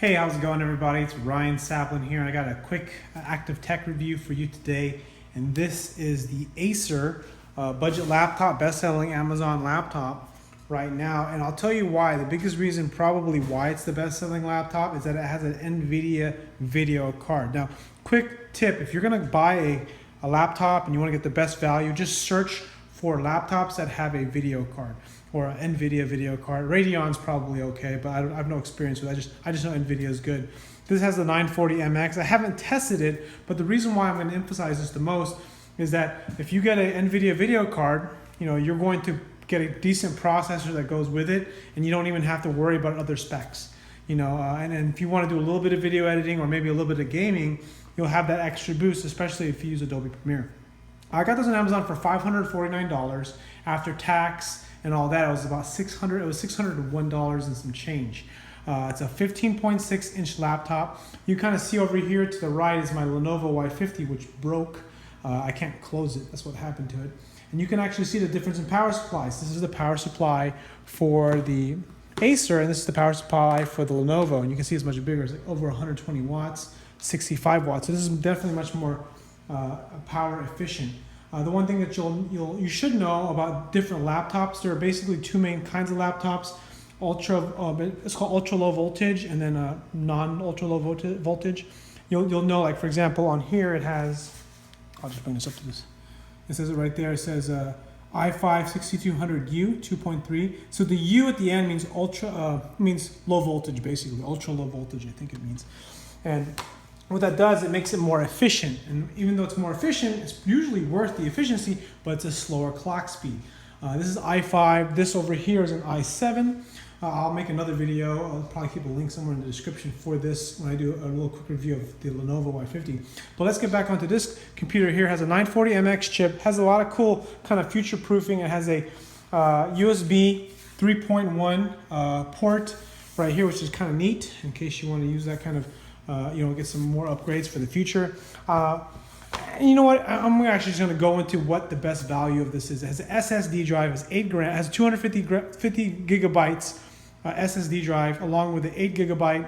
Hey, how's it going, everybody? It's Ryan Saplin here, and I got a quick active tech review for you today. And this is the Acer budget laptop, best-selling Amazon laptop right now. And I'll tell you why. The biggest reason probably why it's the best-selling laptop is that it has an NVIDIA video card. Now, quick tip, if you're gonna buy a laptop and you wanna get the best value, just search for laptops that have a video card or an NVIDIA video card. Radeon's probably okay, but I have no experience with it. I just know NVIDIA is good. This has the 940MX. I haven't tested it, but the reason why I'm going to emphasize this the most is that if you get an NVIDIA video card, you're going to get a decent processor that goes with it, and you don't even have to worry about other specs. And if you want to do a little bit of video editing or maybe a little bit of gaming, you'll have that extra boost, especially if you use Adobe Premiere. I got this on Amazon for $549 after tax and all that. It was about $600. It was $601 and some change. It's a 15.6-inch laptop. You kind of see over here to the right is my Lenovo Y50, which broke. I can't close it. That's what happened to it. And you can actually see the difference in power supplies. This is the power supply for the Acer, and this is the power supply for the Lenovo. And you can see it's much bigger. It's like over 120 watts, 65 watts. So this is definitely much more power efficient. The one thing that you should know about different laptops, there are basically two main kinds of laptops. It's called ultra low voltage, and then non-ultra low voltage. You'll know, like for example, on here it has. I'll just bring this up to this. It says it right there. It says i5-6200U 2.3. So the U at the end means means low voltage, basically ultra low voltage. I think it means, and what that does, it makes it more efficient. And even though it's more efficient, it's usually worth the efficiency, but it's a slower clock speed. This is i5. This over here is an i7. I'll make another video. I'll probably keep a link somewhere in the description for this when I do a little quick review of the Lenovo Y50. But let's get back onto this computer here. It has a 940MX chip. Has a lot of cool kind of future proofing. It has a USB 3.1 port right here, which is kind of neat in case you want to use that kind of get some more upgrades for the future. And you know what? I'm actually just going to go into what the best value of this is. It has an SSD drive. It's 8 grams. It has 250 gigabytes SSD drive along with the 8 gigabyte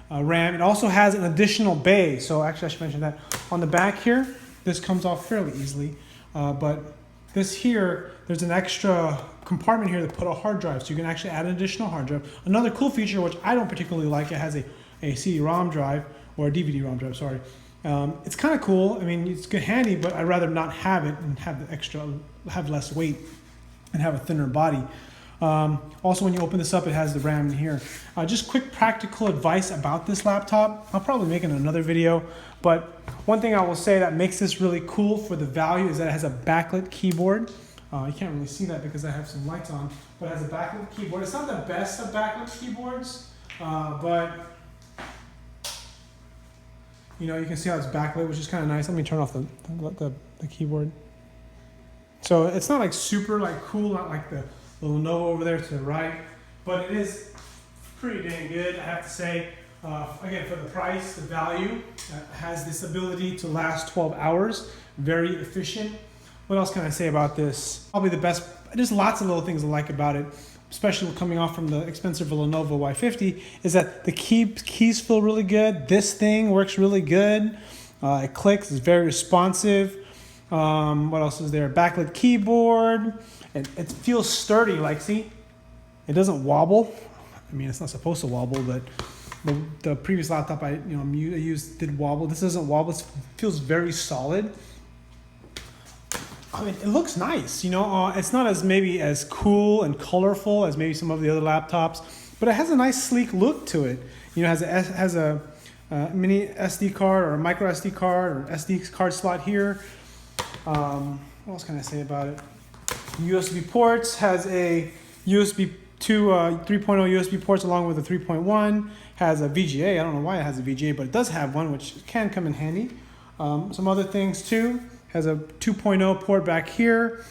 RAM. It also has an additional bay. So actually, I should mention that on the back here, this comes off fairly easily. But this here, there's an extra compartment here to put a hard drive. So you can actually add an additional hard drive. Another cool feature, which I don't particularly like, it has a CD-ROM drive, or a DVD-ROM drive, sorry. It's kind of cool. I mean, it's good, handy, but I'd rather not have it and have the extra, have less weight and have a thinner body. Also, when you open this up, it has the RAM in here. Just quick practical advice about this laptop. I'll probably make it in another video, but one thing I will say that makes this really cool for the value is that it has a backlit keyboard. You can't really see that because I have some lights on, but it has a backlit keyboard. It's not the best of backlit keyboards, but you can see how it's backlit, which is kind of nice. Let me turn off the keyboard. So it's not like super cool, not like the Lenovo over there to the right, but it is pretty dang good, I have to say. Again, for the price, the value, has this ability to last 12 hours, very efficient. What else can I say about this? Probably the best, there's lots of little things I like about it, especially coming off from the expensive Lenovo Y50, is that the keys feel really good. This thing works really good. It clicks, it's very responsive. What else is there? Backlit keyboard. It feels sturdy, see? It doesn't wobble. I mean, it's not supposed to wobble, but the previous laptop I used did wobble. This doesn't wobble. It feels very solid. I mean, it looks nice, it's not as cool and colorful as maybe some of the other laptops, but it has a nice sleek look to it. It has a mini SD card or a micro SD card or SD card slot here. What else can I say about it? USB ports, has a USB 3.0 USB ports along with a 3.1, has a VGA. I don't know why it has a VGA, but it does have one, which can come in handy. Some other things too. Has a 2.0 port back here,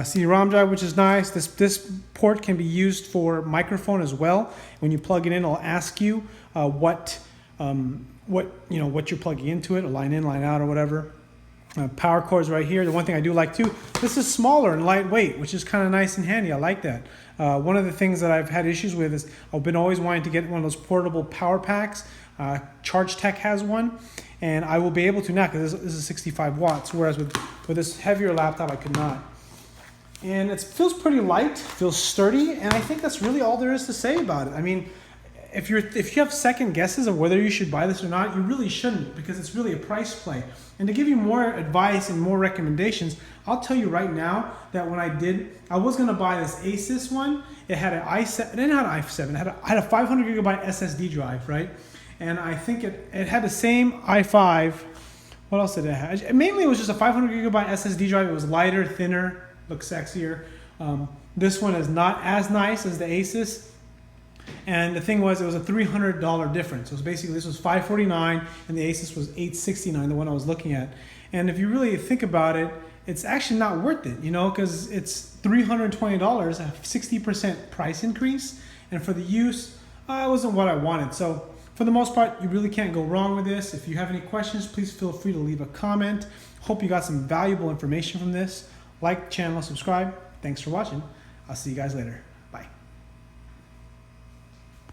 CD-ROM drive, which is nice. This port can be used for microphone as well. When you plug it in, it'll ask you what you're plugging into it, or line in, line out, or whatever. Power cords right here. The one thing I do like too, this is smaller and lightweight, which is kind of nice and handy. I like that. One of the things that I've had issues with is I've been always wanting to get one of those portable power packs. Charge Tech has one, and I will be able to now because this is 65 watts, whereas with this heavier laptop I could not. And it feels pretty light, feels sturdy, and I think that's really all there is to say about it. I mean, if you have second guesses of whether you should buy this or not, you really shouldn't, because it's really a price play. And to give you more advice and more recommendations, I'll tell you right now that when I was going to buy this Asus one. It had an i7, it didn't have an i7, it had a 500 gigabyte SSD drive, right? And I think it had the same i5. What else did it have? Mainly it was just a 500 gigabyte SSD drive. It was lighter, thinner, looked sexier. This one is not as nice as the Asus. And the thing was, it was a $300 difference. So basically, this was $549 and the Asus was $869, the one I was looking at. And if you really think about it, it's actually not worth it, you know, because it's $320, a 60% price increase. And for the use, it wasn't what I wanted. So for the most part, you really can't go wrong with this. If you have any questions, please feel free to leave a comment. Hope you got some valuable information from this. Like the channel, subscribe. Thanks for watching. I'll see you guys later. Bye.